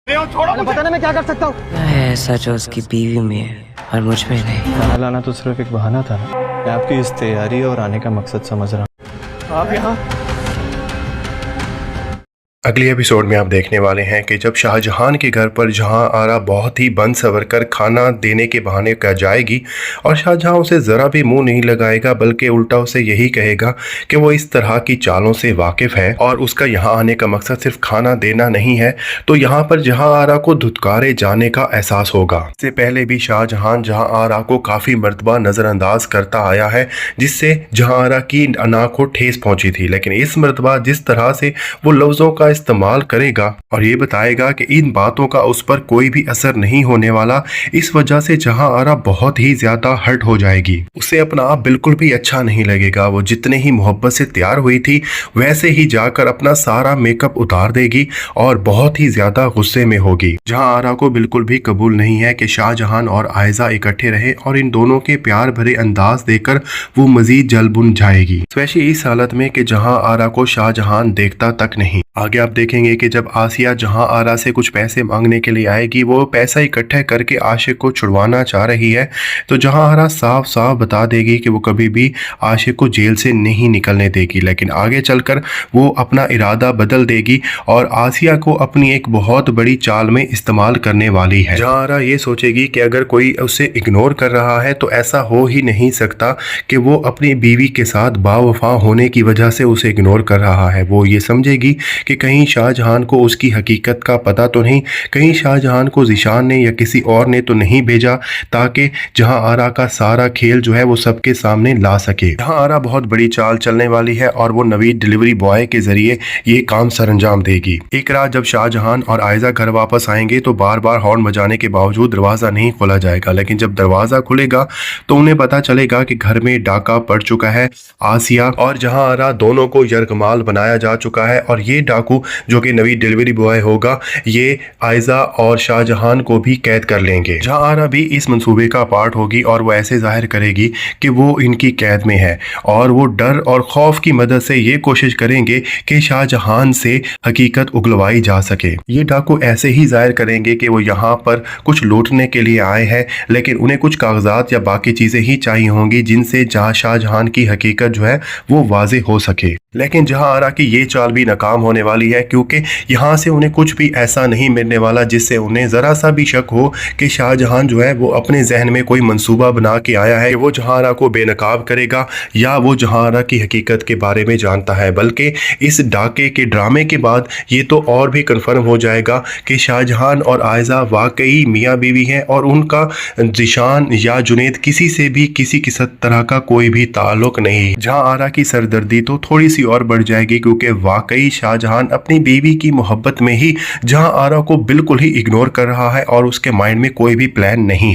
पता ना मैं क्या कर सकता हूँ। ऐसा जो उसकी बीवी में है और मुझ में नहीं। खाना लाना तो सिर्फ एक बहाना था ना। मैं आपकी इस तैयारी और आने का मकसद समझ रहा हूँ। आप यहाँ अगले एपिसोड में आप देखने वाले हैं कि जब शाहजहां के घर पर जहां आरा बहुत ही बन सवर कर खाना देने के बहाने का जाएगी और शाहजहां उसे ज़रा भी मुंह नहीं लगाएगा बल्कि उल्टा उसे यही कहेगा कि वो इस तरह की चालों से वाकिफ़ है और उसका यहाँ आने का मकसद सिर्फ खाना देना नहीं है, तो यहाँ पर जहां आरा को धुतकारे जाने का एहसास होगा। इससे पहले भी शाहजहां जहां आरा को काफ़ी मरतबा नज़रअंदाज करता आया है, जिससे जहां आरा की नाक को ठेस पहुंची थी, लेकिन इस मरतबा जिस तरह से वो लफ्ज़ों का इस्तेमाल करेगा और ये बताएगा कि इन बातों का उस पर कोई भी असर नहीं होने वाला, इस वजह से जहां आरा बहुत ही ज्यादा हर्ट हो जाएगी। उसे अपना आप बिल्कुल भी अच्छा नहीं लगेगा। वो जितने ही मोहब्बत से तैयार हुई थी वैसे ही जाकर अपना सारा मेकअप उतार देगी और बहुत ही ज्यादा गुस्से में होगी। जहां आरा को बिल्कुल भी कबूल नहीं है कि शाहजहां और आयजा इकट्ठे रहे और इन दोनों के प्यार भरे अंदाज देकर वो मजीद जल बुन जाएगी, स्पेशली इस हालत में कि जहां आरा को शाहजहां देखता तक नहीं। आगे आप देखेंगे कि जब आसिया जहां आरा से कुछ पैसे मांगने के लिए आएगी, वो पैसा इकट्ठा करके आशिक को छुड़वाना चाह रही है, तो जहां आरा साफ साफ बता देगी कि वो कभी भी आशिक को जेल से नहीं निकलने देगी, लेकिन आगे चलकर वो अपना इरादा बदल देगी और आसिया को अपनी एक बहुत बड़ी चाल में इस्तेमाल करने वाली है। जहां आरा ये सोचेगी कि अगर कोई उसे इग्नोर कर रहा है तो ऐसा हो ही नहीं सकता कि वो अपनी बीवी के साथ बावफा होने की वजह से उसे इग्नोर कर रहा है। वो ये समझेगी कि कहीं शाहजहां को उसकी हकीकत का पता तो नहीं, कहीं शाहजहां को ज़ीशान ने या किसी और ने तो नहीं भेजा ताकि जहां आरा का सारा खेल जो है वो सबके सामने ला सके। जहां आरा बहुत बड़ी चाल चलने वाली है और वो नवीद डिलीवरी बॉय के जरिए ये काम सरंजाम देगी। एक रात जब शाहजहां और आयजा घर वापस आएंगे तो बार बार हॉर्न बजाने के बावजूद दरवाज़ा नहीं खोला जाएगा, लेकिन जब दरवाज़ा खुलेगा तो उन्हें पता चलेगा कि घर में डाका पड़ चुका है। आसिया और जहां आरा दोनों को यरगमाल बनाया जा चुका है और ये डाकू जो कि नवी डिलीवरी बॉय होगा, ये आयजा और शाहजहां को भी कैद कर लेंगे। जहां आरा भी इस मंसूबे का पार्ट होगी और वो ऐसे जाहिर करेगी कि वो इनकी कैद में है और वो डर और खौफ की मदद से ये कोशिश करेंगे कि शाहजहां से हकीकत उगलवाई जा सके। ये डाकू ऐसे ही जाहिर करेंगे कि वो यहाँ पर कुछ लूटने के लिए आए हैं, लेकिन उन्हें कुछ कागजात या बाकी चीज़ें ही चाहिए होंगी जिनसे जहाँ शाहजहां की हकीकत जो है वो वाजे हो सके। लेकिन जहां आरा की ये चाल भी नाकाम होने वाली है, क्योंकि यहाँ से उन्हें कुछ भी ऐसा नहीं मिलने वाला जिससे उन्हें ज़रा सा भी शक हो कि शाहजहां जो है वो अपने जहन में कोई मंसूबा बना के आया है कि वो जहां आरा को बेनकाब करेगा या वो जहां आरा की हकीकत के बारे में जानता है। बल्कि इस डाके के ड्रामे के बाद ये तो और भी कन्फर्म हो जाएगा कि शाहजहां और आयजा वाकई मियाँ बीवी हैं और उनका ज़ीशान या जुनैद किसी से भी किसी तरह का कोई भी ताल्लुक नहीं। जहां आरा की सरदर्दी तो थोड़ी सी और बढ़ जाएगी, क्योंकि वाकई शाहजहां अपनी बीवी की मोहब्बत में ही जहां आरा को बिल्कुल ही इग्नोर कर रहा है और उसके माइंड में कोई भी प्लान नहीं है।